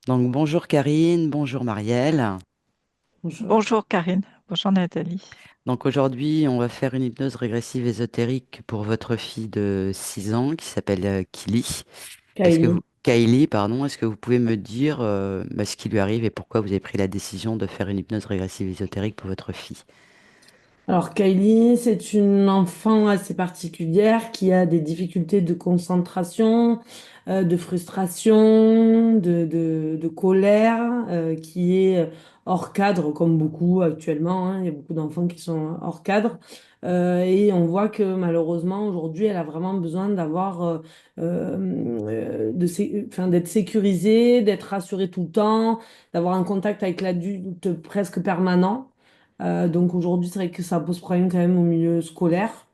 Donc bonjour Karine, bonjour Marielle. Bonjour. Bonjour Karine, bonjour Nathalie. Donc aujourd'hui, on va faire une hypnose régressive ésotérique pour votre fille de 6 ans qui s'appelle Kylie. Kylie. Kylie, pardon, est-ce que vous pouvez me dire ce qui lui arrive et pourquoi vous avez pris la décision de faire une hypnose régressive ésotérique pour votre fille? Alors Kylie, c'est une enfant assez particulière qui a des difficultés de concentration, de frustration, de colère, qui est hors cadre, comme beaucoup actuellement, hein. Il y a beaucoup d'enfants qui sont hors cadre. Et on voit que malheureusement, aujourd'hui, elle a vraiment besoin d'avoir, enfin, d'être sécurisée, d'être rassurée tout le temps, d'avoir un contact avec l'adulte presque permanent. Donc aujourd'hui, c'est vrai que ça pose problème quand même au milieu scolaire.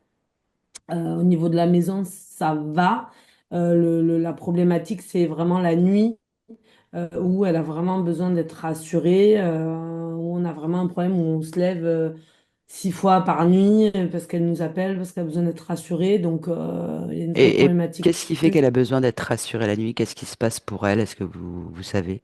Au niveau de la maison, ça va. La problématique, c'est vraiment la nuit où elle a vraiment besoin d'être rassurée, où on a vraiment un problème où on se lève 6 fois par nuit parce qu'elle nous appelle, parce qu'elle a besoin d'être rassurée. Donc il y a une vraie Et problématique. qu'est-ce qui fait qu'elle a besoin d'être rassurée la nuit? Qu'est-ce qui se passe pour elle? Est-ce que vous savez?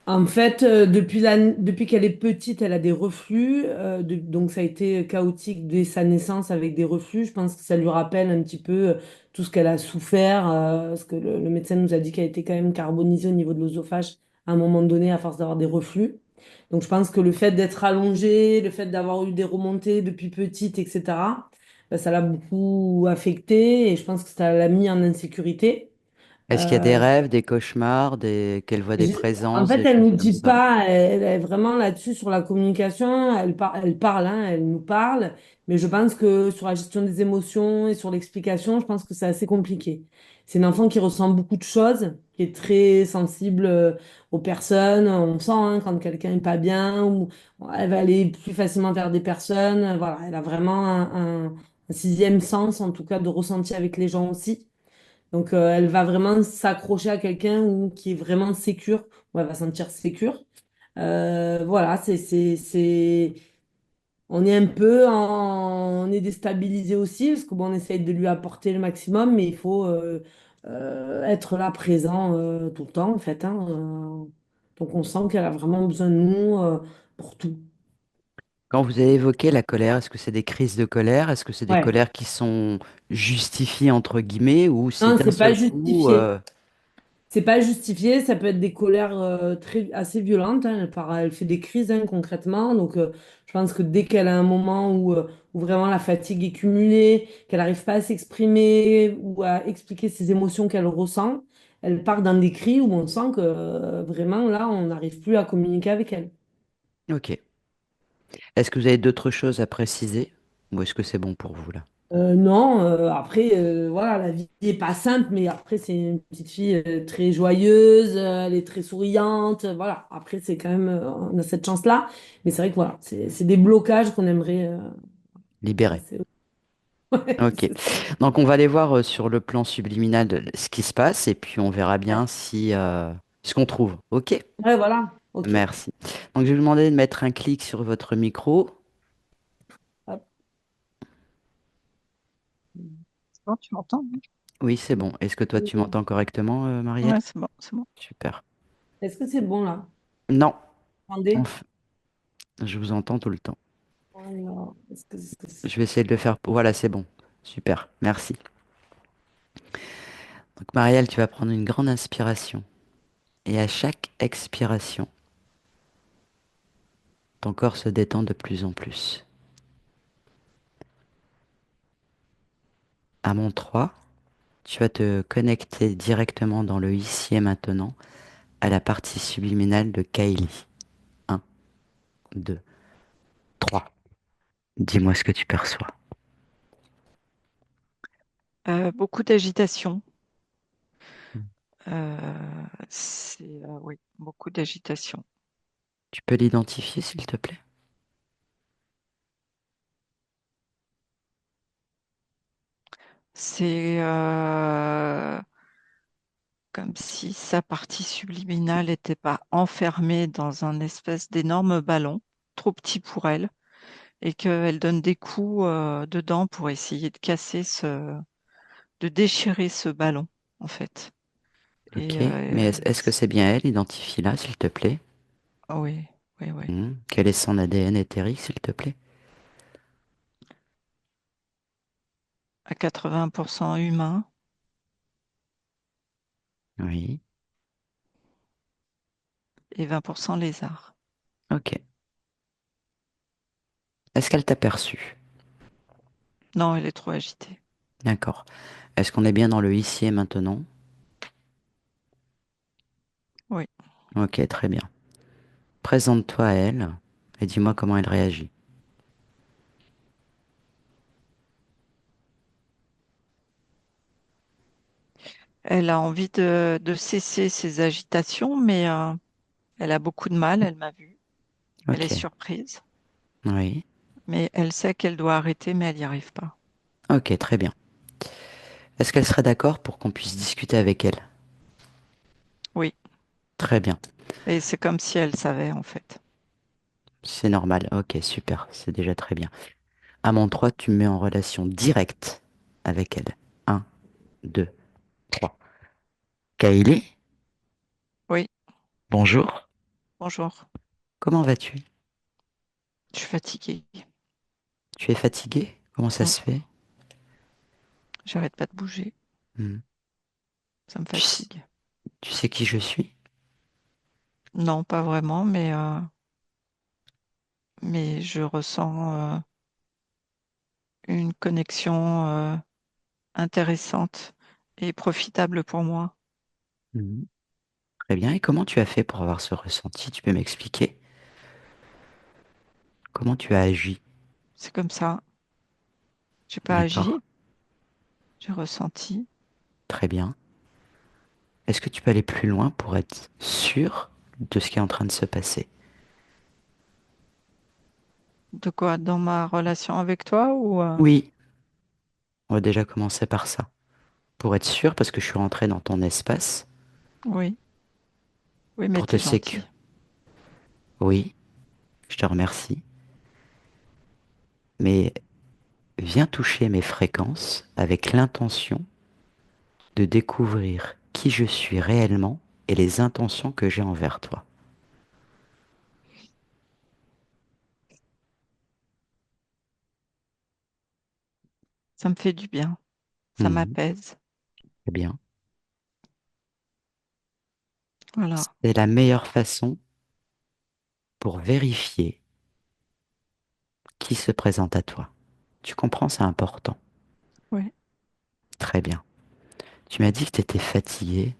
En fait, depuis qu'elle est petite, elle a des reflux. Donc, ça a été chaotique dès sa naissance avec des reflux. Je pense que ça lui rappelle un petit peu tout ce qu'elle a souffert. Parce que le médecin nous a dit qu'elle était quand même carbonisée au niveau de l'œsophage à un moment donné, à force d'avoir des reflux. Donc, je pense que le fait d'être allongée, le fait d'avoir eu des remontées depuis petite, etc., ben, ça l'a beaucoup affectée. Et je pense que ça l'a mis en insécurité. Est-ce qu'il y a des Euh, rêves, des cauchemars, qu'elle voit des En présences, fait, des elle choses nous comme dit ça? pas, elle est vraiment là-dessus sur la communication. Elle parle, hein, elle nous parle, mais je pense que sur la gestion des émotions et sur l'explication, je pense que c'est assez compliqué. C'est une enfant qui ressent beaucoup de choses, qui est très sensible aux personnes. On sent hein, quand quelqu'un est pas bien ou elle va aller plus facilement vers des personnes. Voilà, elle a vraiment un sixième sens, en tout cas, de ressenti avec les gens aussi. Donc, elle va vraiment s'accrocher à quelqu'un ou qui est vraiment sécure, où elle va se sentir sécure. Voilà, on est un peu on est déstabilisé aussi parce que bon, on essaye de lui apporter le maximum, mais il faut être là présent tout le temps en fait, hein. Donc, on sent qu'elle a vraiment besoin de nous pour tout. Quand vous avez évoqué la colère, est-ce que c'est des crises de colère? Est-ce que c'est des Ouais. colères qui sont justifiées entre guillemets ou c'est Non, d'un c'est pas seul coup justifié. C'est pas justifié, ça peut être des colères assez violentes, hein. Elle fait des crises hein, concrètement. Donc, je pense que dès qu'elle a un moment où vraiment la fatigue est cumulée, qu'elle n'arrive pas à s'exprimer ou à expliquer ses émotions qu'elle ressent, elle part dans des cris où on sent que vraiment là, on n'arrive plus à communiquer avec elle. Ok. Est-ce que vous avez d'autres choses à préciser ou est-ce que c'est bon pour vous là? Non, après, voilà, la vie est pas simple, mais après, c'est une petite fille très joyeuse, elle est très souriante, voilà. Après, c'est quand même, on a cette chance-là, mais c'est vrai que voilà, c'est des blocages qu'on aimerait. Libéré. Ouais, Ok. c'est ça. Donc on va aller voir sur le plan subliminal ce qui se passe et puis on verra bien si ce qu'on trouve. Ok. Ouais, voilà, ok. Merci. Donc je vais vous demander de mettre un clic sur votre micro. Hop. C'est bon, tu m'entends? Oui, c'est bon. Est-ce que toi tu m'entends correctement, Marielle? Ouais, c'est bon, c'est bon. Super. Est-ce que c'est bon là? Non. Attendez. Enfin, je vous entends tout le temps. Alors, est-ce que c'est. Je vais essayer de le faire. Voilà, c'est bon. Super. Merci. Donc Marielle, tu vas prendre une grande inspiration. Et à chaque expiration, ton corps se détend de plus en plus. À mon 3, tu vas te connecter directement dans le ici et maintenant à la partie subliminale de Kylie. Un, 2, 3. Dis-moi ce que tu perçois. Beaucoup d'agitation. Oui, beaucoup d'agitation. Tu peux l'identifier, s'il te plaît? C'est comme si sa partie subliminale n'était pas enfermée dans un espèce d'énorme ballon, trop petit pour elle, et qu'elle donne des coups dedans pour essayer de de déchirer ce ballon, en fait. Et Ok, mais est-ce que c'est bien elle? Identifie-la, s'il te plaît. oui, oui, oui. Quel est son ADN éthérique, s'il te plaît? À 80% humain Oui, et 20% lézard. ok. Est-ce qu'elle t'a perçu? Non, elle est trop agitée. D'accord. Est-ce qu'on est bien dans le ici et maintenant? Oui. Ok, très bien. Présente-toi à elle et dis-moi comment elle réagit. Elle a envie de cesser ses agitations, mais elle a beaucoup de mal. Elle m'a vue. Elle est Ok, surprise, oui. mais elle sait qu'elle doit arrêter, mais elle n'y arrive pas. Ok, très bien. Est-ce qu'elle serait d'accord pour qu'on puisse discuter avec elle? Oui. Très bien. Et c'est comme si elle savait, en fait. C'est normal. Ok, super. C'est déjà très bien. À mon 3, tu me mets en relation directe avec elle. Un, 2, 3. Kylie, Oui. bonjour. Bonjour. Comment vas-tu? Je suis fatiguée. Tu es fatiguée? Comment ça Mm. se fait? J'arrête pas de bouger. Hmm. Ça me Tu, s- fatigue. tu sais qui je suis? Non, pas vraiment, mais je ressens une connexion intéressante et profitable pour moi. Hmm. Très bien. Et comment tu as fait pour avoir ce ressenti? Tu peux m'expliquer? Comment tu as agi? C'est comme ça. J'ai pas D'accord. agi, j'ai ressenti. Très bien. Est-ce que tu peux aller plus loin pour être sûr de ce qui est en train de se passer? De quoi? Dans ma relation avec toi ou Oui, on va déjà commencer par ça. Pour être sûr, parce que je suis rentré dans ton espace, oui, oui, mais pour te t'es sécuriser. gentil. Oui, je te remercie. Mais viens toucher mes fréquences avec l'intention de découvrir qui je suis réellement et les intentions que j'ai envers toi. Ça me fait du bien. Ça Mhm, m'apaise. très bien. Voilà. C'est la meilleure façon pour vérifier qui se présente à toi. Tu comprends, c'est important. Oui, Très bien. Tu m'as dit que tu étais fatigué.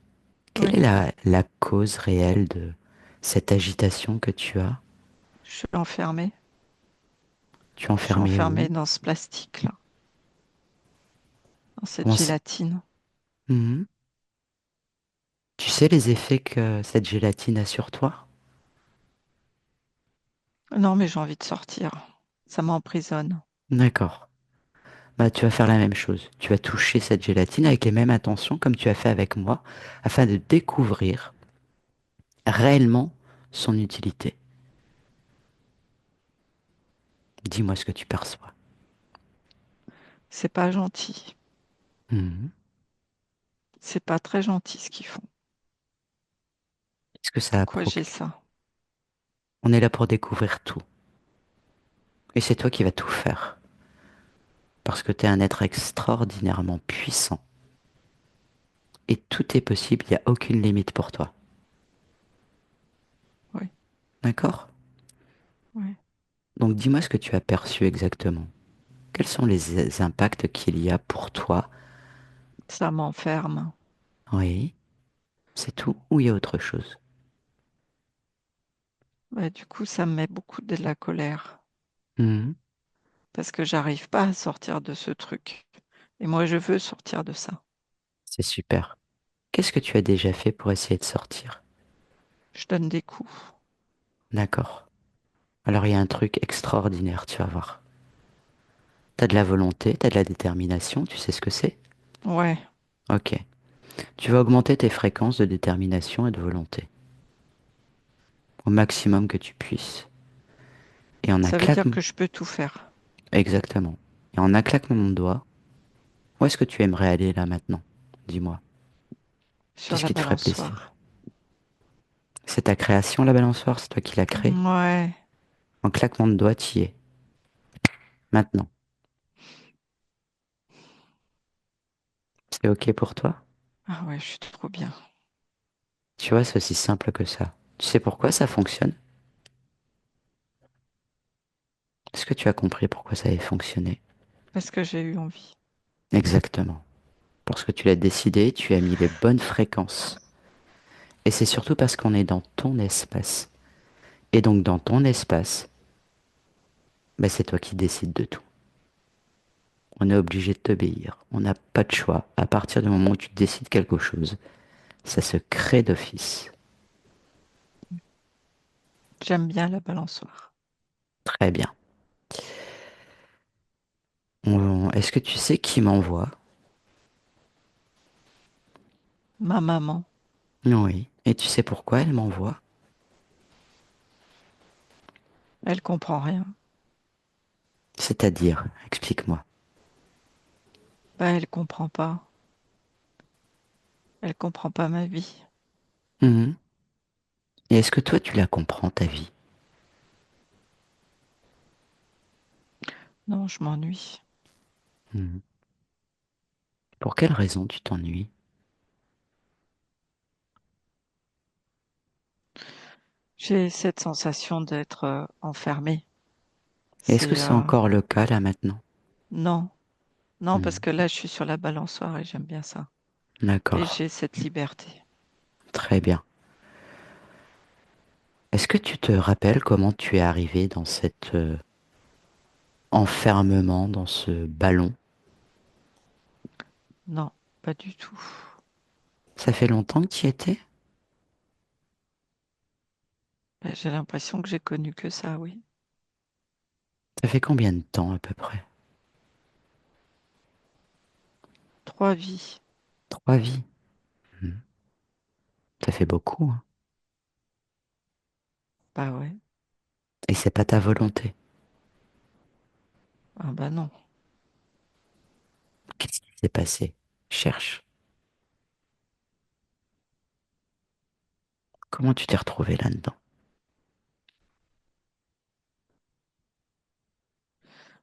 Quelle est oui. la cause réelle de cette agitation que tu as? Je suis enfermée. Tu es Je suis enfermé enfermée où? dans ce plastique-là, dans cette Comment ça- gélatine. Mhm. Tu sais les effets que cette gélatine a sur toi? Non, mais j'ai envie de sortir. Ça m'emprisonne. D'accord. Bah, tu vas faire la même chose. Tu vas toucher cette gélatine avec les mêmes intentions comme tu as fait avec moi, afin de découvrir réellement son utilité. Dis-moi ce que tu perçois. C'est pas gentil. Mhm. C'est pas très gentil ce qu'ils font. Qu'est-ce que ça a Pourquoi j'ai procuré? ça? On est là pour découvrir tout. Et c'est toi qui vas tout faire. Parce que tu es un être extraordinairement puissant. Et tout est possible, il n'y a aucune limite pour toi. Oui, D'accord? oui. Donc dis-moi ce que tu as perçu exactement. Quels sont les impacts qu'il y a pour toi? Ça m'enferme. Oui, c'est tout ou il y a autre chose? Ouais, du coup, ça me met beaucoup de la colère Mhm. parce que j'arrive pas à sortir de ce truc. Et moi, je veux sortir de ça. C'est super. Qu'est-ce que tu as déjà fait pour essayer de sortir? Je donne des coups. D'accord. Alors il y a un truc extraordinaire, tu vas voir. T'as de la volonté, t'as de la détermination, tu sais ce que c'est? Ouais, Ok. Tu vas augmenter tes fréquences de détermination et de volonté au maximum que tu puisses. Et en un ça veut dire claquement, que je peux tout faire. exactement. Et en un claquement de doigts, où est-ce que tu aimerais aller là maintenant? Dis-moi. sur Qu'est-ce la qui te ferait plaisir? balançoire. C'est ta création, la balançoire, c'est toi qui l'as créée. Ouais. En claquement de doigts, tu y es. Maintenant, c'est OK pour toi? Ah ouais, je suis trop bien. Tu vois, c'est aussi simple que ça. Tu sais pourquoi ça fonctionne? Est-ce que tu as compris pourquoi ça avait fonctionné? Parce que j'ai eu envie. Exactement. Parce que tu l'as décidé, tu as mis les bonnes fréquences. Et c'est surtout parce qu'on est dans ton espace. Et donc dans ton espace, bah, c'est toi qui décides de tout. On est obligé de t'obéir. On n'a pas de choix. À partir du moment où tu décides quelque chose, ça se crée d'office. J'aime bien la balançoire. Très bien. Est-ce que tu sais qui m'envoie? Ma maman, Oui. Et tu sais pourquoi elle m'envoie? elle comprend rien. C'est-à-dire, explique-moi. Bah, elle comprend pas. Elle comprend pas ma vie. Mhm. Et est-ce que toi, tu la comprends, ta vie? Non, je m'ennuie. Mhm. Pour quelle raison tu t'ennuies? J'ai cette sensation d'être enfermée. Et est-ce que C'est c'est encore le cas là maintenant? non, non, parce Mhm. que là, je suis sur la balançoire et j'aime bien ça. Et D'accord. j'ai cette liberté. Très bien. Est-ce que tu te rappelles comment tu es arrivé dans cet enfermement, dans ce ballon? Non, pas du tout. Ça fait longtemps que tu y étais? Bah, j'ai l'impression que j'ai connu que ça, oui. Ça fait combien de temps à peu près? 3 vies. 3 vies. Mhm. Ça fait beaucoup, hein. Bah ouais. Et c'est pas ta volonté. Ah bah non. Qu'est-ce qui s'est passé? Cherche. Comment tu t'es retrouvé là-dedans?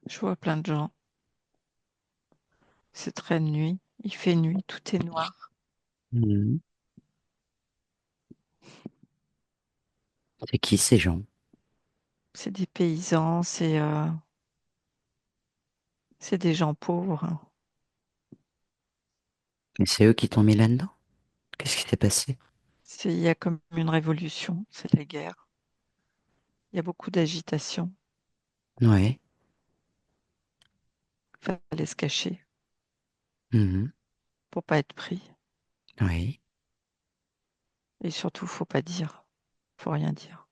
Je vois plein de gens. C'est très nuit. Il fait nuit, tout est noir. Mhm. C'est qui ces gens? C'est des paysans, c'est des gens pauvres. Et c'est eux qui t'ont mis là-dedans? Qu'est-ce qui s'est passé? Il y a comme une révolution, c'est la guerre. Il y a beaucoup d'agitation. Ouais. Il fallait se cacher Mhm. pour pas être pris. Oui. Et surtout, faut pas dire. Faut rien dire.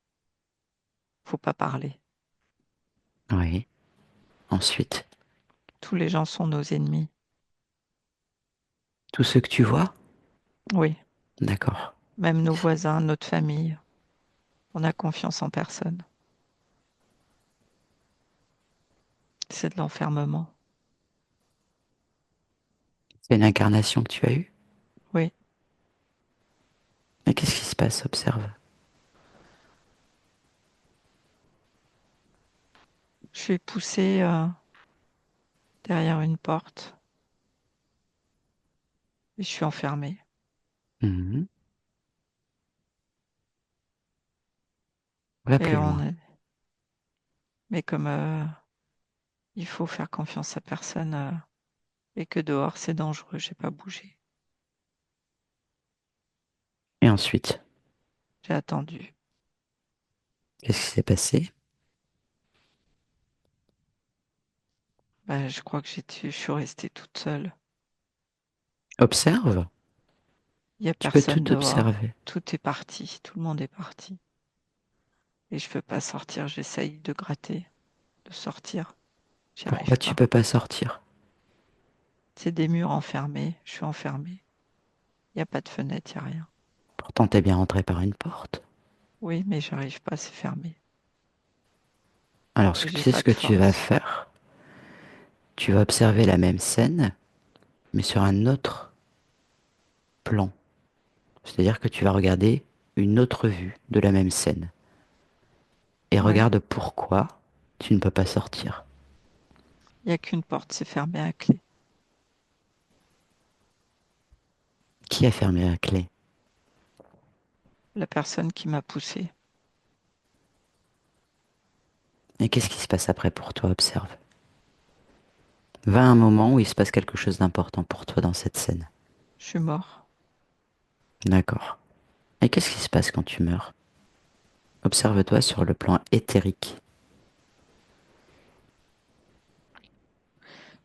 Faut pas parler. Oui. Ensuite, Tous les gens sont nos ennemis. tous ceux que tu vois? Oui, D'accord. même nos voisins, notre famille. On n'a confiance en personne. C'est de l'enfermement. C'est une incarnation que tu as eue? Oui, Mais qu'est-ce qui se passe? Observe. je suis poussée derrière une porte et je suis enfermée. Mhm. Va Et plus on loin. est... Mais comme il faut faire confiance à personne et que dehors c'est dangereux, j'ai pas bougé. Et ensuite, J'ai attendu. qu'est-ce qui s'est passé? Bah, je crois que je suis restée toute seule. Observe. Il n'y a Tu peux personne tout dehors. observer. Tout est parti. Tout le monde est parti. Et je peux pas sortir. J'essaye de gratter, de sortir. J'y Pourquoi arrive tu pas. peux pas sortir? C'est des murs enfermés. Je suis enfermée. Il n'y a pas de fenêtre, il n'y a rien. Pourtant, t'es bien rentré par une porte. Oui, mais j'arrive pas, c'est fermé. Alors, Et tu j'ai sais ce pas que de tu vas force. faire? Tu vas observer la même scène, mais sur un autre plan. C'est-à-dire que tu vas regarder une autre vue de la même scène. Et Ouais. regarde pourquoi tu ne peux pas sortir. Il n'y a qu'une porte, c'est fermé à clé. Qui a fermé la clé? La personne qui m'a poussé. Et qu'est-ce qui se passe après pour toi? Observe. Va à un moment où il se passe quelque chose d'important pour toi dans cette scène. Je suis mort. D'accord. Et qu'est-ce qui se passe quand tu meurs? Observe-toi sur le plan éthérique.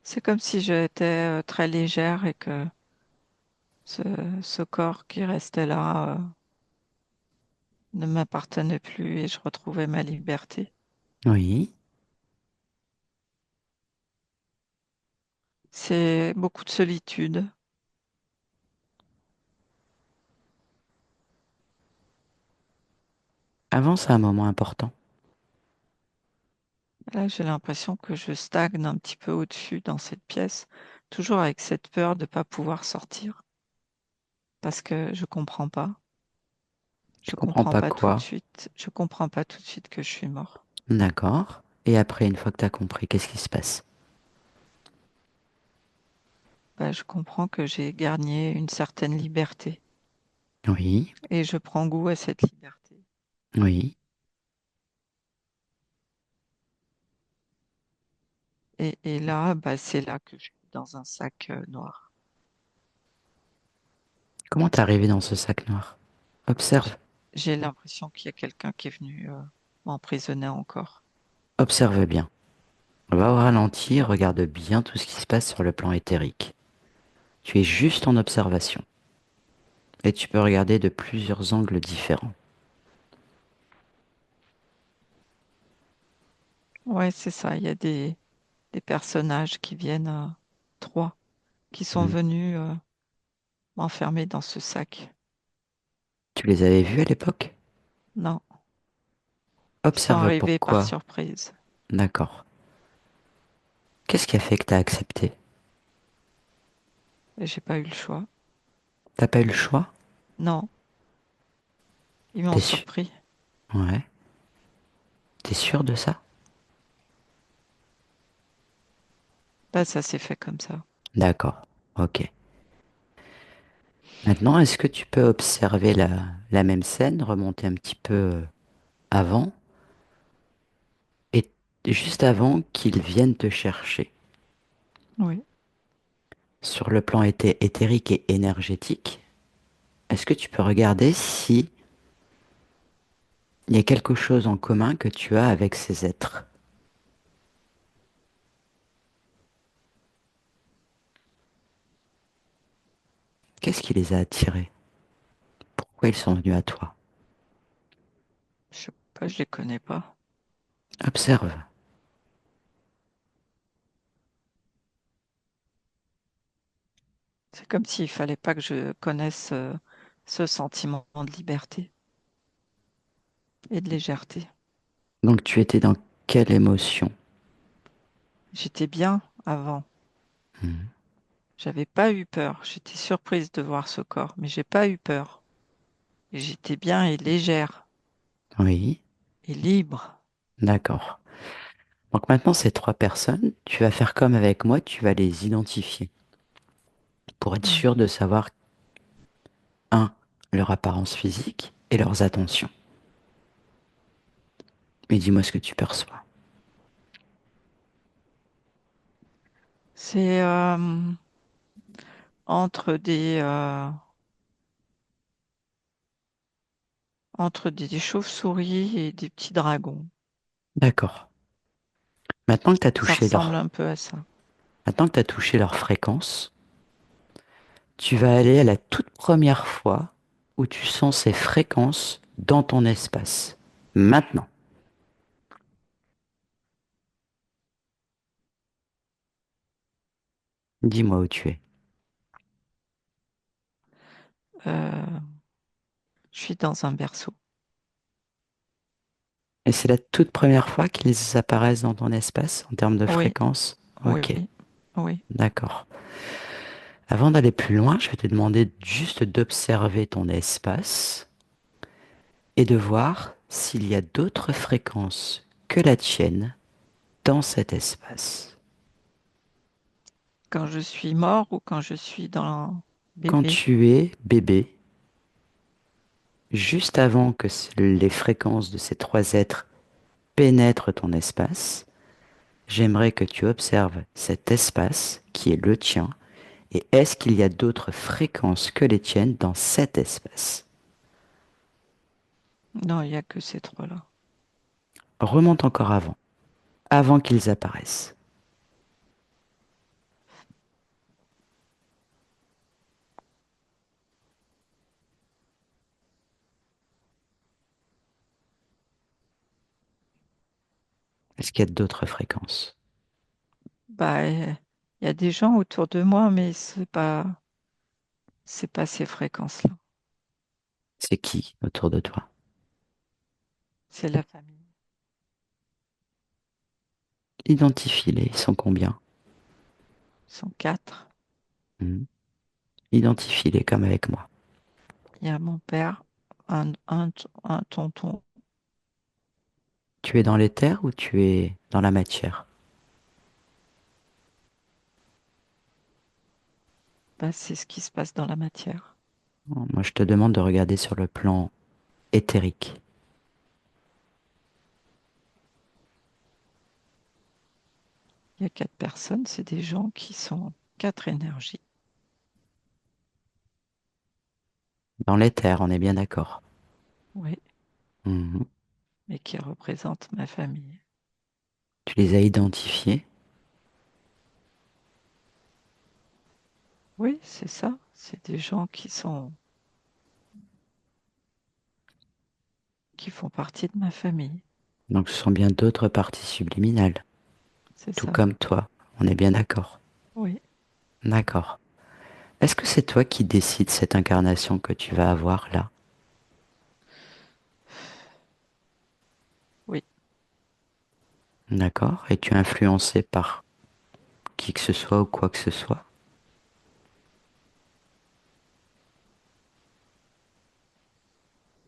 C'est comme si j'étais très légère et que ce, ce corps qui restait là ne m'appartenait plus et je retrouvais ma liberté. Oui. C'est beaucoup de solitude. Avance à un moment important. Là, j'ai l'impression que je stagne un petit peu au-dessus dans cette pièce, toujours avec cette peur de ne pas pouvoir sortir, parce que je comprends pas. Tu Je comprends comprends pas pas tout de quoi? suite. Je comprends pas tout de suite que je suis mort. D'accord. Et après, une fois que tu as compris, qu'est-ce qui se passe? Bah, je comprends que j'ai gagné une certaine liberté Oui. et je prends goût à cette liberté. Oui. Et là, bah, c'est là que je suis dans un sac noir. Comment t'es arrivé dans ce sac noir? J- Observe. J'ai l'impression qu'il y a quelqu'un qui est venu m'emprisonner encore. Observe bien. Va au ralenti, regarde bien tout ce qui se passe sur le plan éthérique. Tu es juste en observation. Et tu peux regarder de plusieurs angles différents. Ouais, c'est ça. Il y a des personnages qui viennent, trois, qui sont Mhm. venus m'enfermer dans ce sac. Tu les avais vus à l'époque? Non, ils sont Observe arrivés par pourquoi. surprise. D'accord. Qu'est-ce qui a fait que t'as accepté? Et j'ai pas eu le choix. T'as pas eu le choix? Non, ils m'ont T'es sûr? surpris. Ouais. T'es sûr de ça? Bah, ça s'est fait comme ça. D'accord. Ok. Maintenant, est-ce que tu peux observer la même scène, remonter un petit peu avant, et juste avant qu'ils viennent te chercher? Oui. Sur le plan éthérique et énergétique, est-ce que tu peux regarder si il y a quelque chose en commun que tu as avec ces êtres? Qu'est-ce qui les a attirés? Pourquoi ils sont venus à toi? Je sais pas, je les connais pas. Observe. C'est comme s'il fallait pas que je connaisse ce sentiment de liberté et de légèreté. Donc tu étais dans quelle émotion? J'étais bien avant. Hmm. J'avais pas eu peur. J'étais surprise de voir ce corps, mais j'ai pas eu peur. Et j'étais bien et légère Oui, et libre. d'accord. Donc maintenant, ces trois personnes, tu vas faire comme avec moi, tu vas les identifier pour être Ouais. sûr de savoir, un, leur apparence physique et leurs attentions. Mais dis-moi ce que tu perçois. C'est entre des chauves-souris et des petits dragons. D'accord. Maintenant que tu as Ça touché ressemble leur, un peu à ça. maintenant que tu touché leur fréquence, tu vas aller à la toute première fois où tu sens ces fréquences dans ton espace. Maintenant, dis-moi où tu es. Euh, je suis dans un berceau. Et c'est la toute première fois qu'ils apparaissent dans ton espace en termes de Oui, fréquence? oui, Ok, oui. d'accord. Avant d'aller plus loin, je vais te demander juste d'observer ton espace et de voir s'il y a d'autres fréquences que la tienne dans cet espace. Quand je suis mort ou quand je suis dans Quand bébé? tu es bébé, juste avant que les fréquences de ces trois êtres pénètrent ton espace, j'aimerais que tu observes cet espace qui est le tien et est-ce qu'il y a d'autres fréquences que les tiennes dans cet espace? Non, il n'y a que ces trois-là. Remonte encore avant qu'ils apparaissent. Est-ce qu'il y a d'autres fréquences? Bah, il y a des gens autour de moi, mais c'est pas ces fréquences-là. C'est qui autour de toi? C'est la famille. Identifie-les, ils sont combien? Ils sont quatre. Hmm. Identifie-les comme avec moi. Il y a mon père, un tonton. Tu es dans l'éther ou tu es dans la matière? Bah, c'est ce qui se passe dans la matière. Moi, je te demande de regarder sur le plan éthérique. Il y a quatre personnes, c'est des gens qui sont quatre énergies. Dans l'éther, on est bien d'accord. Oui, Mhm. mais qui représentent ma famille. Tu les as identifiés. Oui, c'est ça. C'est des gens qui font partie de ma famille. Donc, ce sont bien d'autres parties subliminales, C'est tout ça. comme toi. On est bien d'accord. Oui, D'accord. Est-ce que c'est toi qui décides cette incarnation que tu vas avoir là? oui, D'accord. Et tu es influencé par qui que ce soit ou quoi que ce soit?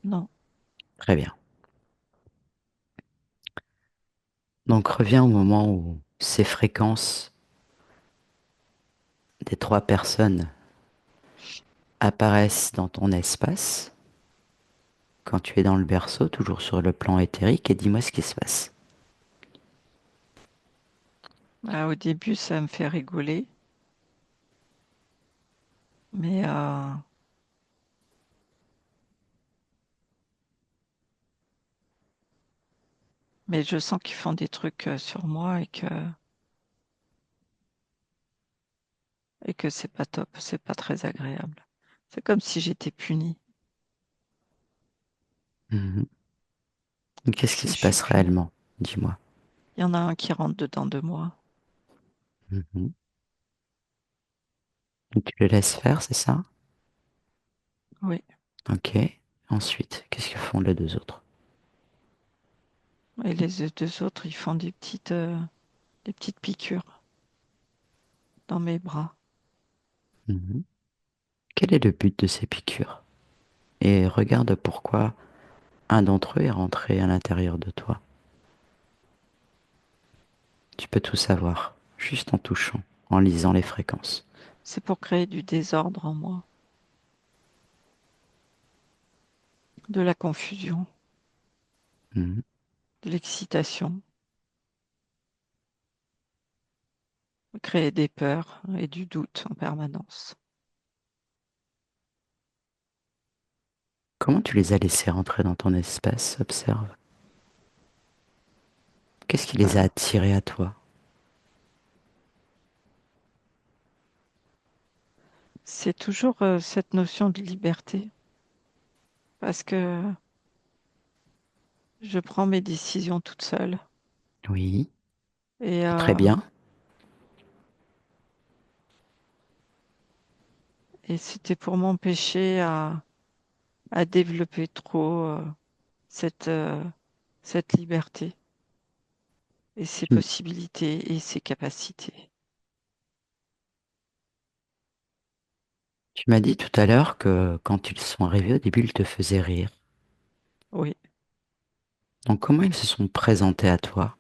non. Très bien. Donc, reviens au moment où ces fréquences des trois personnes apparaissent dans ton espace, quand tu es dans le berceau, toujours sur le plan éthérique, et dis-moi ce qui se passe. Ah, au début, ça me fait rigoler, mais je sens qu'ils font des trucs sur moi et que c'est pas top, c'est pas très agréable. C'est comme si j'étais punie, Mhm. Qu'est-ce qui si se je suis passe punie. réellement? Dis-moi. Il y en a un qui rentre dedans de moi. Mhm. Tu le laisses faire, c'est ça? Oui, Ok. Ensuite, qu'est-ce que font les deux autres? et les deux autres, ils font des petites piqûres dans mes bras. Mhm. Quel est le but de ces piqûres? Et regarde pourquoi un d'entre eux est rentré à l'intérieur de toi. Tu peux tout savoir, juste en touchant, en lisant les fréquences. C'est pour créer du désordre en moi, de la confusion, Mhm. de l'excitation, créer des peurs et du doute en permanence. Comment tu les as laissés rentrer dans ton espace? Observe. Qu'est-ce qui les a Bah, attirés à toi? c'est toujours cette notion de liberté, parce que je prends mes décisions toute seule. Oui, Et, c'est très euh, bien. et c'était pour m'empêcher à développer trop cette, euh, cette liberté et ses Hmm. possibilités et ses capacités. Tu m'as dit tout à l'heure que quand ils sont arrivés, au début, ils te faisaient rire. Oui, Donc comment ils se sont présentés à toi?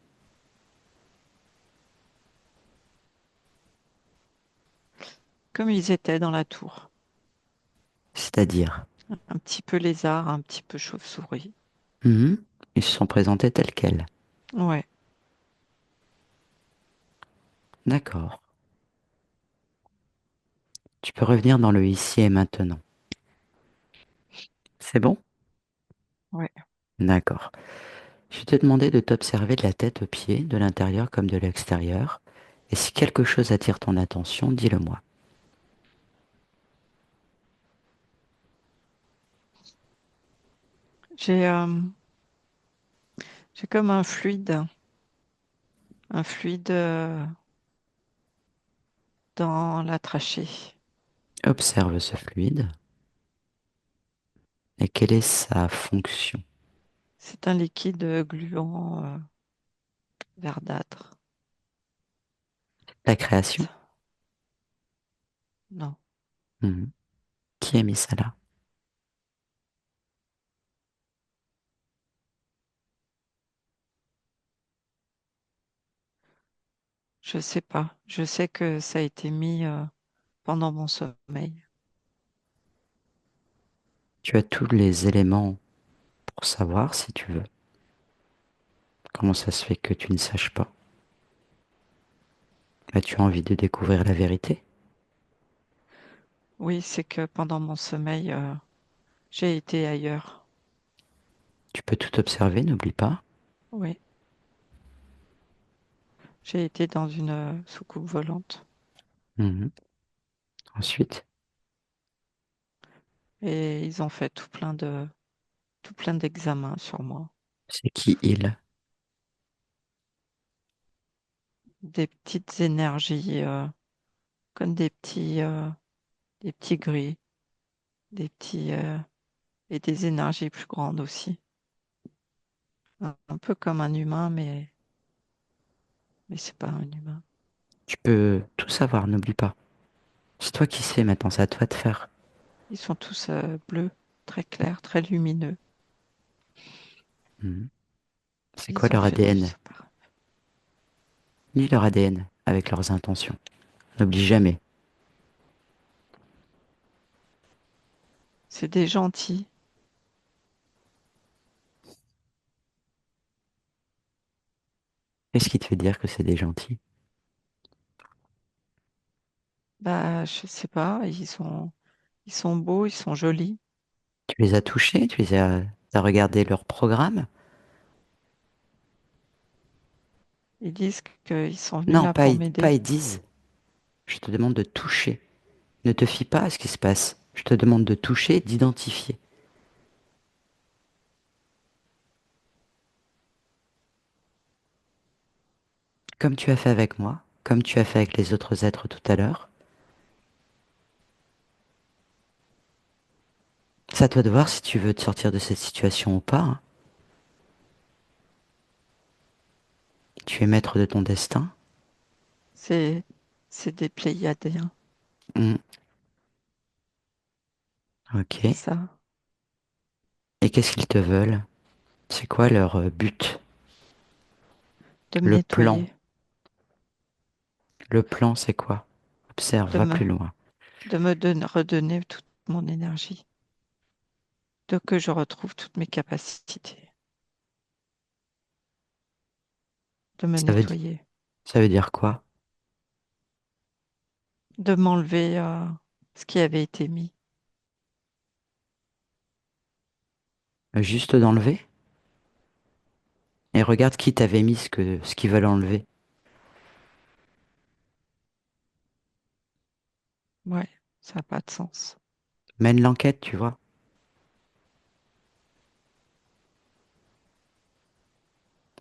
comme ils étaient dans la tour. C'est-à-dire, Un petit peu lézard, un petit peu chauve-souris. mhm, ils se sont présentés tels quels. Ouais, D'accord. Tu peux revenir dans le ici et maintenant. C'est bon? ouais. D'accord. Je vais te demander de t'observer de la tête aux pieds, de l'intérieur comme de l'extérieur. Et si quelque chose attire ton attention, dis-le moi. J'ai j'ai comme un fluide dans la trachée. Observe ce fluide et quelle est sa fonction? C'est un liquide gluant verdâtre. La création? Non, Mhm. Qui a mis ça là? je sais pas. Je sais que ça a été mis pendant mon sommeil. Tu as tous les éléments pour savoir si tu veux. Comment ça se fait que tu ne saches pas? As-tu envie de découvrir la vérité? Oui, c'est que pendant mon sommeil, j'ai été ailleurs. Tu peux tout observer, n'oublie pas. Oui, j'ai été dans une soucoupe volante Mhm. Ensuite, et ils ont fait tout plein d'examens sur moi. c'est qui il? Des petites énergies, comme des petits gris, des petits, et des énergies plus grandes aussi. Un peu comme un humain, mais c'est pas un humain. Tu peux tout savoir, n'oublie pas. C'est toi qui sais maintenant, c'est à toi de faire. Ils sont tous bleus, très clairs, très lumineux. Mhm. C'est quoi Ils ont leur fait du ADN? super. Ni leur ADN avec leurs intentions. N'oublie jamais. C'est des gentils. Qu'est-ce qui te fait dire que c'est des gentils? Bah, je sais pas, ils sont beaux, ils sont jolis. Tu les as touchés? T'as regardé leur programme? Ils disent qu'ils sont venus Non, là pour pas m'aider. ils disent. Je te demande de toucher. Ne te fie pas à ce qui se passe. Je te demande de toucher, d'identifier. Comme tu as fait avec moi, comme tu as fait avec les autres êtres tout à l'heure. C'est à toi de voir si tu veux te sortir de cette situation ou pas, hein. Tu es maître de ton destin. C'est, c'est des Pléiadiens, Hmm, ok. c'est ça, Et qu'est-ce qu'ils te veulent? C'est quoi leur but? de me Le plan. nettoyer, Le plan, c'est quoi? Observe, de va me, plus loin. redonner toute mon énergie, de que je retrouve toutes mes capacités, de me Ça veut, di- nettoyer, ça veut dire quoi? de m'enlever ce qui avait été mis. Juste d'enlever? Et regarde qui t'avait mis ce qu'ils veulent enlever. Ouais, ça n'a pas de sens. Mène l'enquête, tu vois.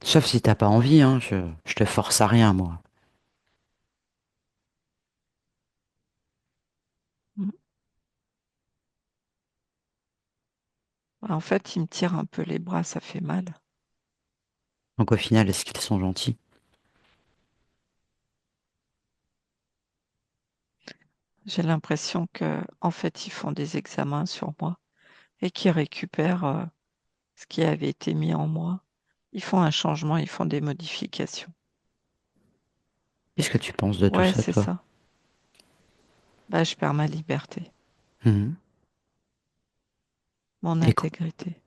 Sauf si t'as pas envie, hein. Je te force à rien, moi. Mm. En fait, il me tire un peu les bras, ça fait mal. Donc au final, est-ce qu'ils sont gentils? J'ai l'impression que, en fait, ils font des examens sur moi et qu'ils récupèrent ce qui avait été mis en moi. Ils font un changement, ils font des modifications. Qu'est-ce que tu penses de tout Ouais, ça, c'est toi? ça. Bah, je perds ma liberté, Mhm. mon Et, intégrité.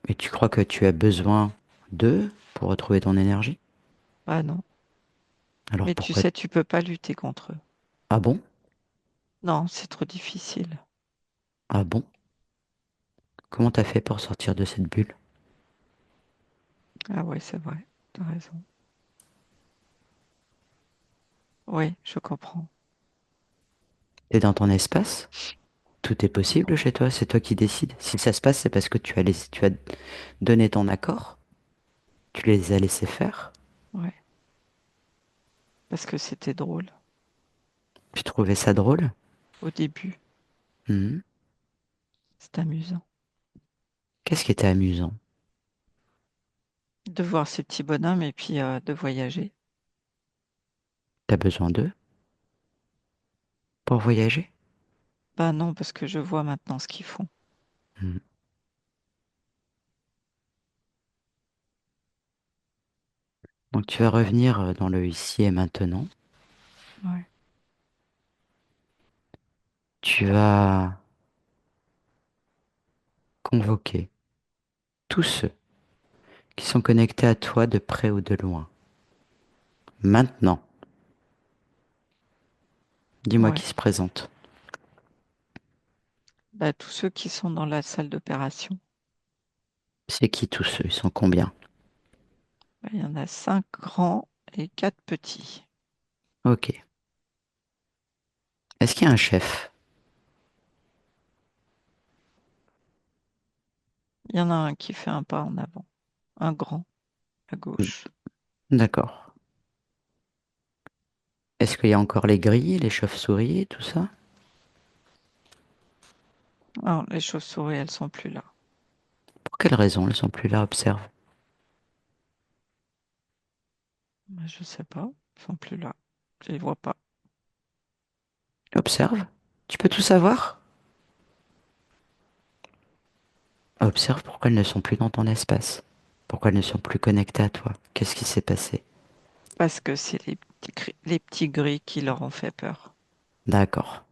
et tu crois que tu as besoin d'eux pour retrouver ton énergie? Bah non. Alors Mais tu pourquoi? sais, tu peux pas lutter contre eux. Ah bon? Non, c'est trop difficile. Ah bon? Comment t'as fait pour sortir de cette bulle? Ah ouais, c'est vrai. T'as raison. Oui, je comprends. T'es dans ton espace? Tout est possible chez toi, c'est toi qui décides. Si ça se passe, c'est parce que tu as donné ton accord, tu les as laissés faire, Ouais, parce que c'était drôle tu trouvais ça drôle. au début. Mhm. C'est amusant Qu'est-ce qui était amusant? de voir ces petits bonhommes et puis de voyager. T'as besoin d'eux pour voyager? Bah non, parce que je vois maintenant ce qu'ils font. Mhm. Donc tu vas revenir dans le ici et maintenant. Ouais, Tu vas convoquer tous ceux qui sont connectés à toi de près ou de loin. Maintenant, dis-moi ouais. qui se présente. Bah, tous ceux qui sont dans la salle d'opération. C'est qui tous ceux? Ils sont combien? Bah, il y en a 5 grands et 4 petits. Ok. Est-ce qu'il y a un chef? Il y en a un qui fait un pas en avant, un grand à Mm. gauche. D'accord. Est-ce qu'il y a encore les grilles, les chauves-souris, tout ça? Alors, les chauves-souris, elles sont plus là. Pour quelle raison ils sont plus là? Observe. Bah, je sais pas, elles sont plus là. Je les vois pas. Observe. Tu peux tout savoir? Observe pourquoi elles ne sont plus dans ton espace. Pourquoi elles ne sont plus connectées à toi. Qu'est-ce qui s'est passé? Parce que c'est les petits gris qui leur ont fait peur. D'accord.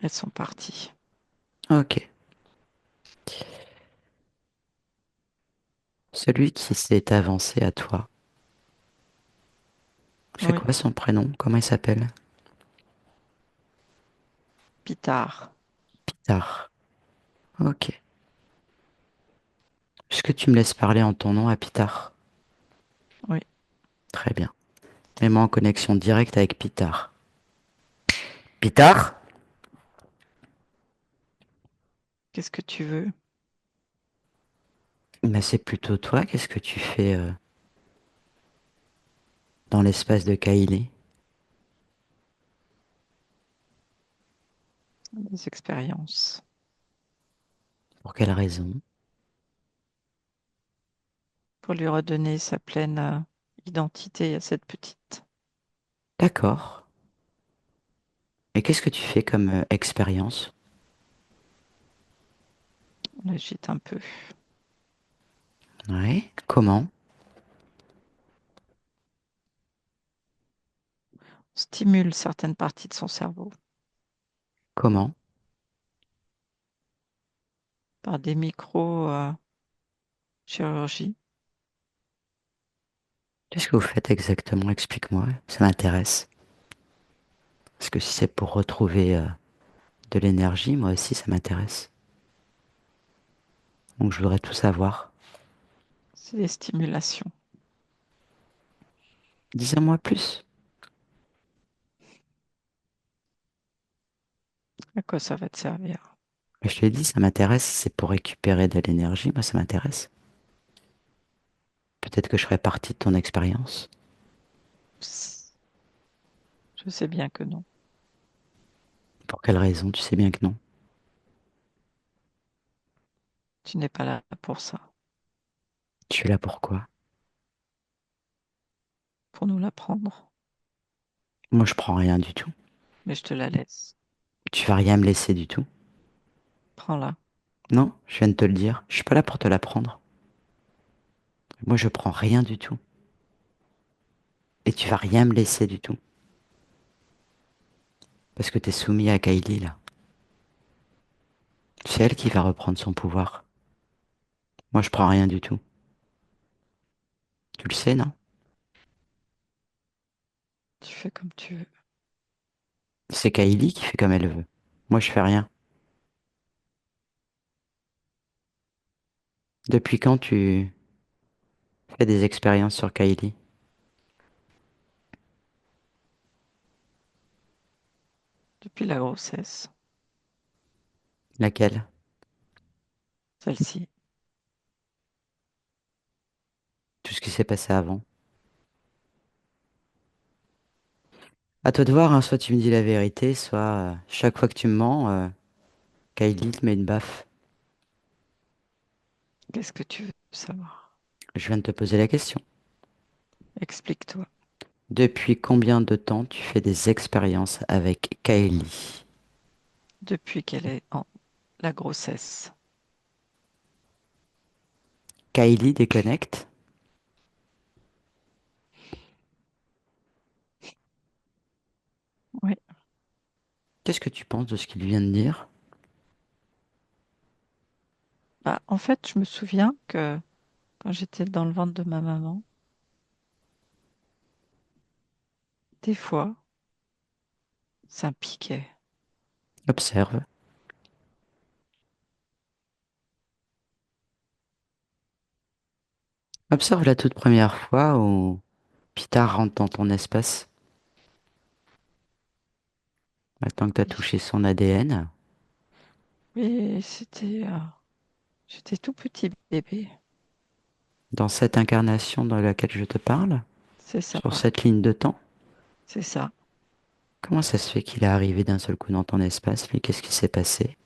Elles sont parties. Ok. Celui qui s'est avancé à toi, c'est Oui, quoi son prénom? Comment il s'appelle? Pitard. Pitar. Ok. Est-ce que tu me laisses parler en ton nom à Pitar? Oui. Très bien. Mets-moi en connexion directe avec Pitar. Pitar? Qu'est-ce que tu veux? Mais c'est plutôt toi. Qu'est-ce que tu fais dans l'espace de Kaili? Des expériences. Pour quelle raison? Pour lui redonner sa pleine identité à cette petite. D'accord. Et qu'est-ce que tu fais comme expérience? On l'agite un peu. Ouais. Comment? On stimule certaines parties de son cerveau Comment? par des micro-chirurgies. Qu'est-ce que vous faites exactement? Explique-moi. Ça m'intéresse. Parce que si c'est pour retrouver de l'énergie, moi aussi, ça m'intéresse. Donc je voudrais tout savoir. C'est des stimulations. Dis-en-moi plus. À quoi ça va te servir? Mais je te l'ai dit, ça m'intéresse. Si c'est pour récupérer de l'énergie, moi, ça m'intéresse. Peut-être que je ferai partie de ton expérience. Psst, je sais bien que non. Pour quelle raison? Tu sais bien que non. Tu n'es pas là pour ça, Je suis là pourquoi? pour nous l'apprendre. Moi, je prends rien du tout. mais je te la laisse. Tu vas rien me laisser du tout. Prends-la. Non, je viens de te le dire. Je suis pas là pour te la prendre. Moi, je prends rien du tout. Et tu vas rien me laisser du tout. Parce que t'es soumis à Kylie, là. C'est elle qui va reprendre son pouvoir. Moi, je prends rien du tout. Tu le sais, non? Tu fais comme tu veux. C'est Kylie qui fait comme elle veut. Moi, je fais rien. Depuis quand tu fais des expériences sur Kylie? Depuis la grossesse, Laquelle? celle-ci. Tout ce qui s'est passé avant. À toi de voir, hein, soit tu me dis la vérité, soit chaque fois que tu me mens, Kylie te met une baffe. Qu'est-ce que tu veux savoir? Je viens de te poser la question. Explique-toi. Depuis combien de temps tu fais des expériences avec Kylie? Depuis qu'elle est en la grossesse. Kylie déconnecte. Oui. Qu'est-ce que tu penses de ce qu'il vient de dire? Bah, en fait, je me souviens que quand j'étais dans le ventre de ma maman, des fois, ça me piquait. Observe. Observe la toute première fois où Pita rentre dans ton espace. Maintenant que tu as Oui, touché son ADN. oui, j'étais tout petit bébé. Dans cette incarnation dans laquelle je te parle, C'est ça, sur cette ligne de temps, c'est ça. comment ça se fait qu'il est arrivé d'un seul coup dans ton espace, lui? Qu'est-ce qui s'est passé?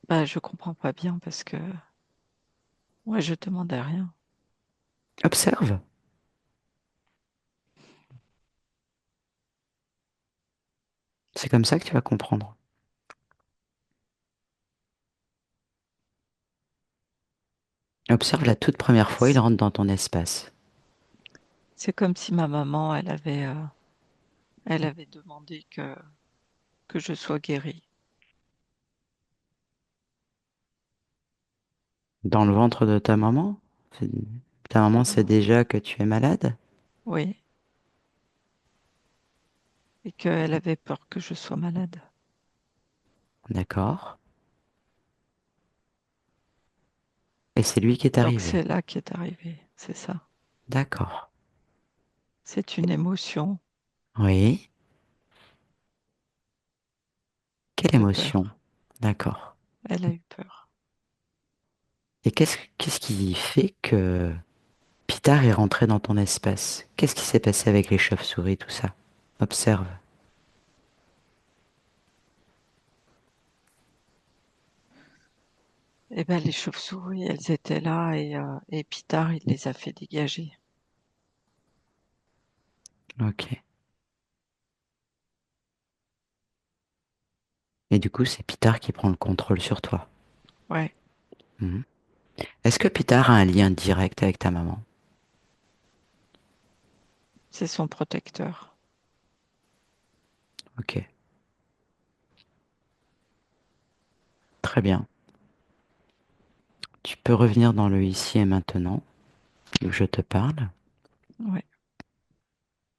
Bah, je comprends pas bien parce que moi, je demandais rien. Observe. C'est comme ça que tu vas comprendre. Observe la toute première fois, il rentre dans ton espace. C'est comme si ma maman, elle avait demandé que je sois guérie. Dans le ventre de ta maman? C'est- Ta maman sait Exactement. déjà que tu es malade? Oui, et qu'elle avait peur que je sois malade. D'accord. Et c'est lui qui est Donc arrivé. c'est là qu'est arrivé, c'est ça. D'accord. C'est une émotion Oui. Quelle de émotion? peur. D'accord. Elle a eu peur. Et qu'est-ce qui fait que Pitard est rentré dans ton espace? Qu'est-ce qui s'est passé avec les chauves-souris, tout ça? Observe. Eh ben les chauves-souris, elles étaient là et Pitard, il les a fait dégager. Ok. Et du coup, c'est Pitard qui prend le contrôle sur toi. Ouais, Mhm. Est-ce que Pitard a un lien direct avec ta maman? c'est son protecteur. Ok. Très bien. Tu peux revenir dans le ici et maintenant, où je te parle. Ouais.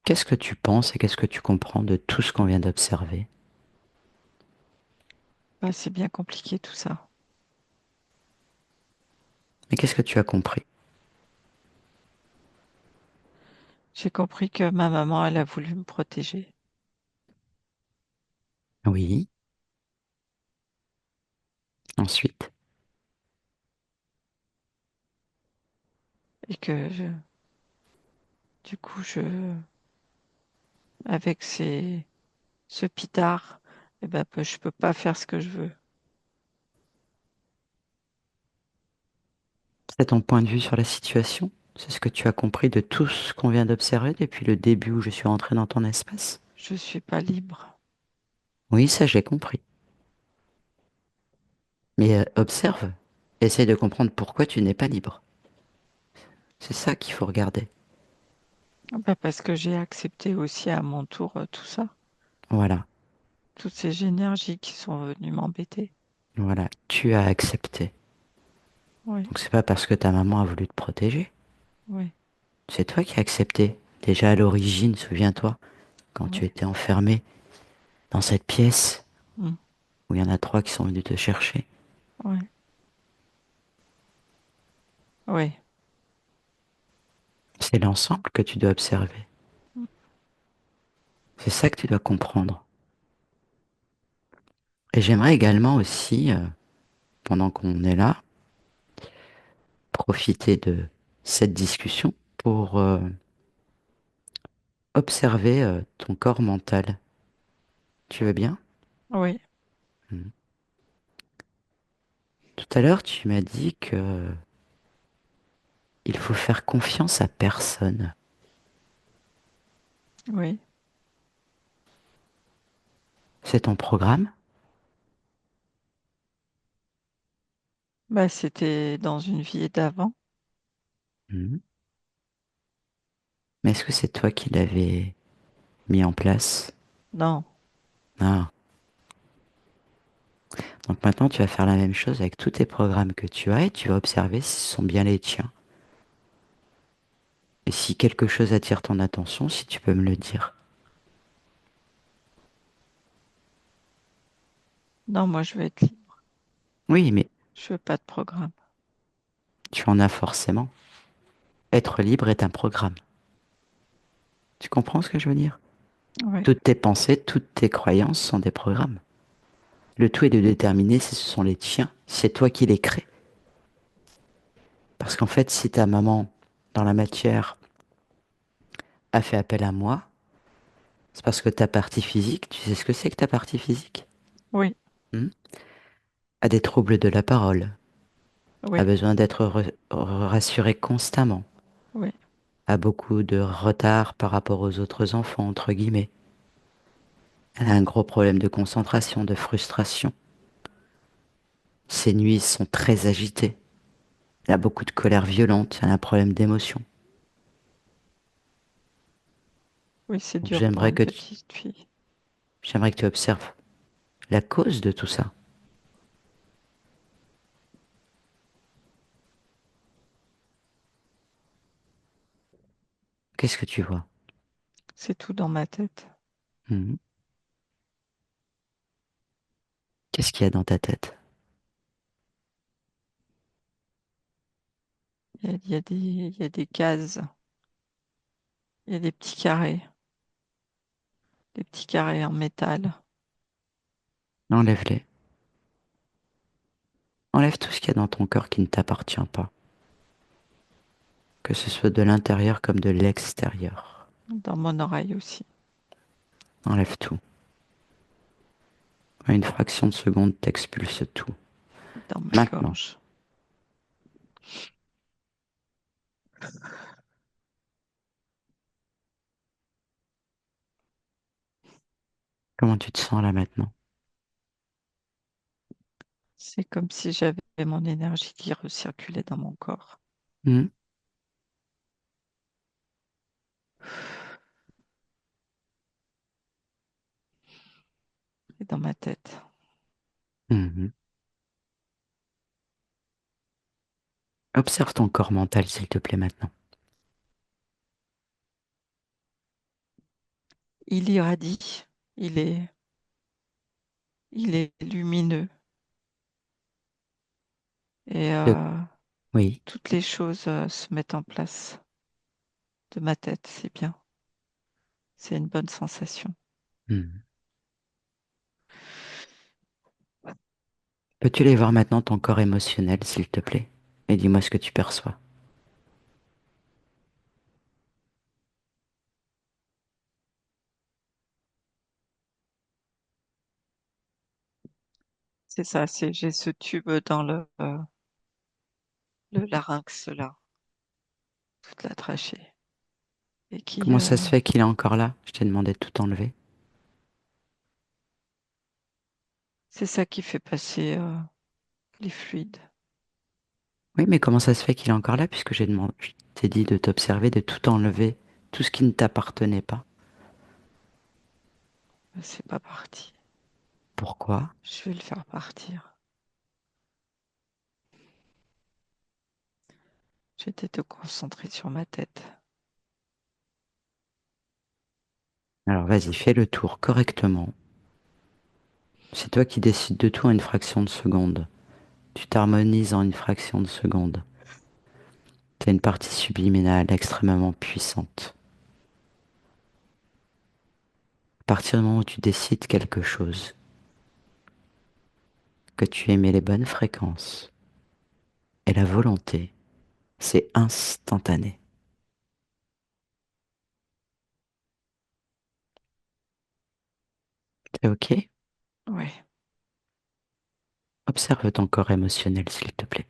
Qu'est-ce que tu penses et qu'est-ce que tu comprends de tout ce qu'on vient d'observer? Bah, c'est bien compliqué tout ça. Mais qu'est-ce que tu as compris? J'ai compris que ma maman, elle a voulu me protéger Oui. Ensuite. et du coup, avec ce pitard, eh ben, je peux pas faire ce que je veux. C'est ton point de vue sur la situation? C'est ce que tu as compris de tout ce qu'on vient d'observer depuis le début où je suis rentré dans ton espace? Je suis pas libre. Oui, ça j'ai compris. Mais observe, essaye de comprendre pourquoi tu n'es pas libre. C'est ça qu'il faut regarder. Bah, parce que j'ai accepté aussi à mon tour tout ça, Voilà, toutes ces énergies qui sont venues m'embêter. voilà, tu as accepté. Oui, Donc c'est pas parce que ta maman a voulu te protéger, oui, c'est toi qui as accepté. Déjà à l'origine, souviens-toi, quand oui. tu étais enfermé dans cette pièce Mm. où il y en a trois qui sont venus te chercher. Ouais, oui. C'est l'ensemble que tu dois observer. Mm. C'est ça que tu dois comprendre. Et j'aimerais également aussi, pendant qu'on est là, profiter de cette discussion pour observer ton corps mental. Tu veux bien? Oui, Mhm. Tout à l'heure, tu m'as dit que il faut faire confiance à personne. oui. C'est ton programme? Bah, c'était dans une vie d'avant. Mhm. Mais est-ce que c'est toi qui l'avais mis en place? Non, Ah. Donc maintenant, tu vas faire la même chose avec tous tes programmes que tu as et tu vas observer si ce sont bien les tiens. Et si quelque chose attire ton attention, si tu peux me le dire. non, moi je veux être libre. Oui, mais Je veux pas de programme. tu en as forcément. Être libre est un programme. Tu comprends ce que je veux dire? Oui, Toutes tes pensées, toutes tes croyances sont des programmes. Le tout est de déterminer si ce sont les tiens, si c'est toi qui les crées. Parce qu'en fait, si ta maman, dans la matière, a fait appel à moi, c'est parce que ta partie physique, tu sais ce que c'est que ta partie physique? oui, Hmm, a des troubles de la parole, a oui, besoin d'être rassurée constamment, oui, a beaucoup de retard par rapport aux autres enfants, entre guillemets. Elle a un gros problème de concentration, de frustration. Ses nuits sont très agitées. Elle a beaucoup de colère violente, elle a un problème d'émotion. oui, c'est Donc dur pour une petite fille. j'aimerais que tu observes la cause de tout ça. Qu'est-ce que tu vois? C'est tout dans ma tête. Mhm. Qu'est-ce qu'il y a dans ta tête? Il y a des cases, il y a des petits carrés en métal. Enlève-les. Enlève tout ce qu'il y a dans ton corps qui ne t'appartient pas. Que ce soit de l'intérieur comme de l'extérieur. Dans mon oreille aussi, Enlève tout. En une fraction de seconde, t'expulses tout. dans ma Maintenant, gorge. comment tu te sens là maintenant? C'est comme si j'avais mon énergie qui recirculait dans mon corps Mhm. et dans ma tête. Mhm. Observe ton corps mental, s'il te plaît, maintenant. Il irradie, il est, il est lumineux et Euh, Oui. toutes les choses se mettent en place de ma tête. C'est bien, c'est une bonne sensation. Mhm. Peux-tu aller voir maintenant ton corps émotionnel, s'il te plaît? Et dis-moi ce que tu perçois. C'est ça, j'ai ce tube dans le, le larynx là, toute la trachée. Et qui, Comment ça se fait qu'il est encore là? Je t'ai demandé de tout enlever. c'est ça qui fait passer les fluides. Oui, mais comment ça se fait qu'il est encore là puisque je t'ai dit de t'observer, de tout enlever, tout ce qui ne t'appartenait pas. C'est pas parti. Pourquoi? Je vais le faire partir. J'étais te concentrer sur ma tête. Alors vas-y, fais le tour correctement. C'est toi qui décides de tout en une fraction de seconde. Tu t'harmonises en une fraction de seconde. T'as une partie subliminale extrêmement puissante. À partir du moment où tu décides quelque chose, que tu émets les bonnes fréquences et la volonté, c'est instantané. C'est ok? Ouais, Observe ton corps émotionnel, s'il te plaît.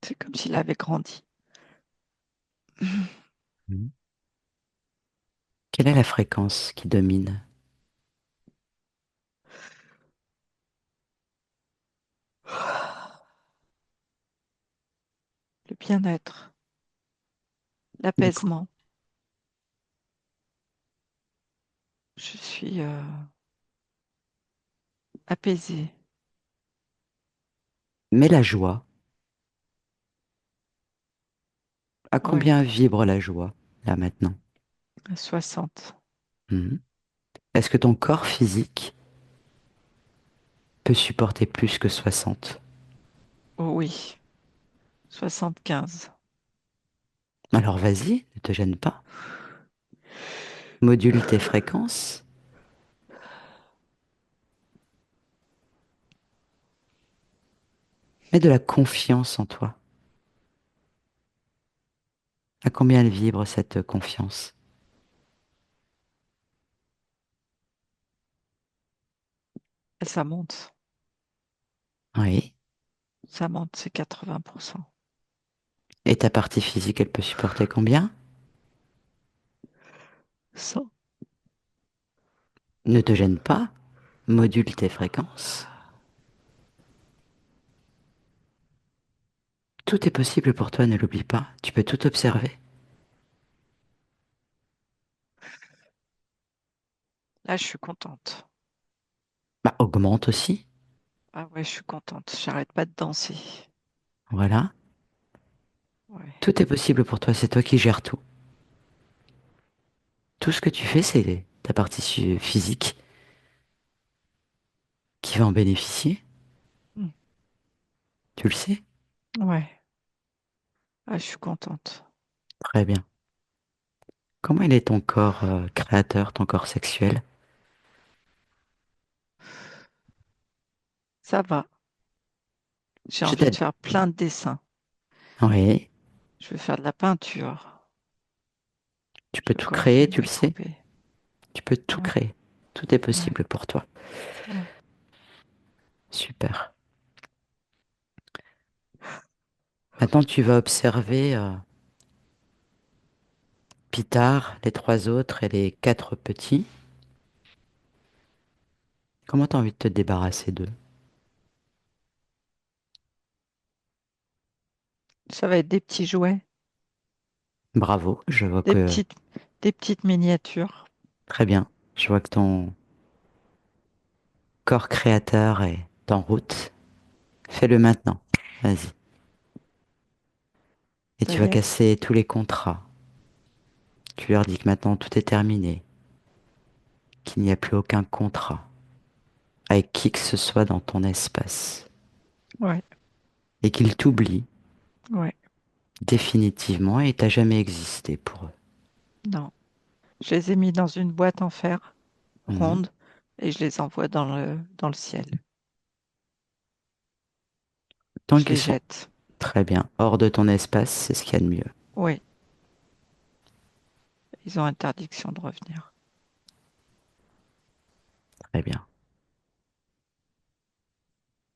c'est comme s'il avait grandi. Mhm. Quelle est la fréquence qui domine? Le bien-être, D'accord. l'apaisement. Je suis apaisée. Mais la joie, à Ouais, combien vibre la joie, là maintenant? à 60. Mhm. Est-ce que ton corps physique peut supporter plus que 60? Oh oui, 75. Alors vas-y, ne te gêne pas. Module tes fréquences. Mets de la confiance en toi. À combien elle vibre cette confiance? Et ça monte. Oui. Ça monte, c'est 80%. Et ta partie physique, elle peut supporter combien? 100. Ne te gêne pas. Module tes fréquences. Tout est possible pour toi, ne l'oublie pas. Tu peux tout observer. Là, je suis contente. Bah, augmente aussi. Ah ouais, je suis contente. J'arrête pas de danser. Voilà. Ouais. Tout est possible pour toi, c'est toi qui gères tout. Tout ce que tu fais, c'est ta partie physique qui va en bénéficier. Mm. Tu le sais? Ouais. Ah, je suis contente. Très bien. Comment il est ton corps créateur, ton corps sexuel? Ça va. J'ai Je envie de t'aide. faire plein de dessins. Oui. Je vais faire de la peinture. Tu peux Je vais tout créer, corriger tu le mes sais? poupées. Tu peux tout Ouais, créer. Tout est ouais, possible pour toi. ouais. Super. Maintenant, tu vas observer Pitard, les trois autres et les quatre petits. Comment t'as envie de te débarrasser d'eux? Ça va être des petits jouets, Bravo, je vois des que petites, des petites miniatures. très bien. Je vois que ton corps créateur est en route. Fais-le maintenant. Vas-y. Et Ça tu y vas est? casser tous les contrats. Tu leur dis que maintenant tout est terminé, qu'il n'y a plus aucun contrat avec qui que ce soit dans ton espace Ouais, et qu'ils t'oublient ouais. définitivement et t'as jamais existé pour eux. Non. Je les ai mis dans une boîte en fer Mhm. ronde et je les envoie dans le ciel. Tant Je qu'ils les sont jette. très bien hors de ton espace, c'est ce qu'il y a de mieux. Oui, ils ont interdiction de revenir. Très bien.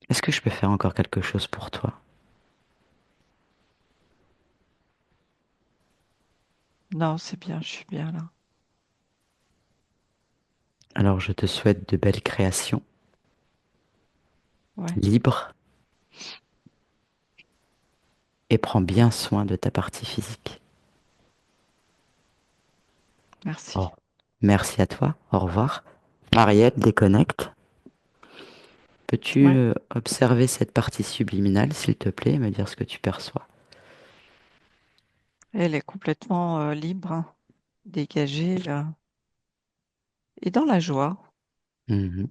Est-ce que je peux faire encore quelque chose pour toi? Non, c'est bien, je suis bien là. Alors je te souhaite de belles créations, Ouais, libres, et prends bien soin de ta partie physique. merci. Oh. Merci à toi, au revoir. Mariette, déconnecte. Peux-tu Ouais, observer cette partie subliminale, s'il te plaît, et me dire ce que tu perçois? elle est complètement libre, hein, dégagée et dans la joie. Mhm.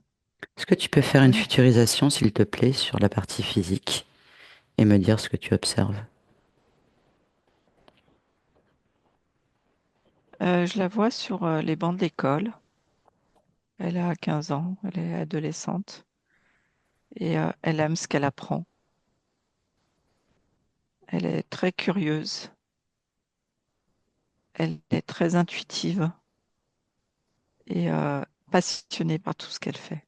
Est-ce que tu peux faire une Ouais. futurisation, s'il te plaît, sur la partie physique et me dire ce que tu observes? Je la vois sur les bancs de l'école. Elle a 15 ans, elle est adolescente et elle aime ce qu'elle apprend. Elle est très curieuse, elle est très intuitive et passionnée par tout ce qu'elle fait.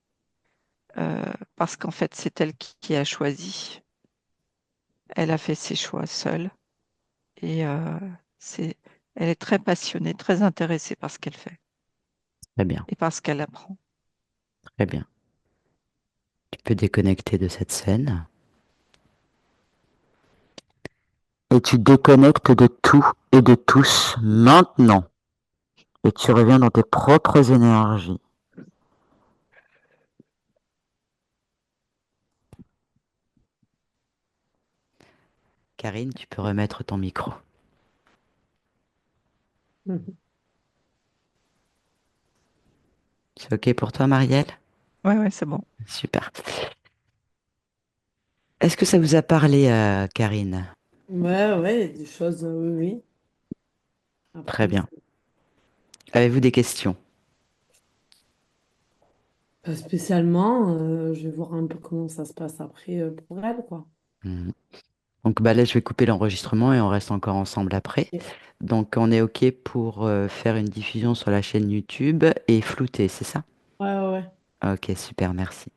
Parce qu'en fait, c'est elle qui a choisi. Elle a fait ses choix seule et c'est, elle est très passionnée, très intéressée par ce qu'elle fait Très bien, et par ce qu'elle apprend. très bien. Tu peux déconnecter de cette scène. Et tu déconnectes de tout et de tous maintenant. Et tu reviens dans tes propres énergies. Karine, tu peux remettre ton micro. Mhm. C'est OK pour toi, Marielle? Ouais, ouais, c'est bon. Super. Est-ce que ça vous a parlé, Karine? Ouais, ouais, il y a des choses, oui, oui. Très Après, bien. Avez-vous des questions? pas spécialement. Je vais voir un peu comment ça se passe après pour elle, quoi. Mhm. Donc bah là, je vais couper l'enregistrement et on reste encore ensemble après. Et- Donc on est OK pour faire une diffusion sur la chaîne YouTube et flouter, c'est ça? Ouais, ouais, ouais. OK, super, merci.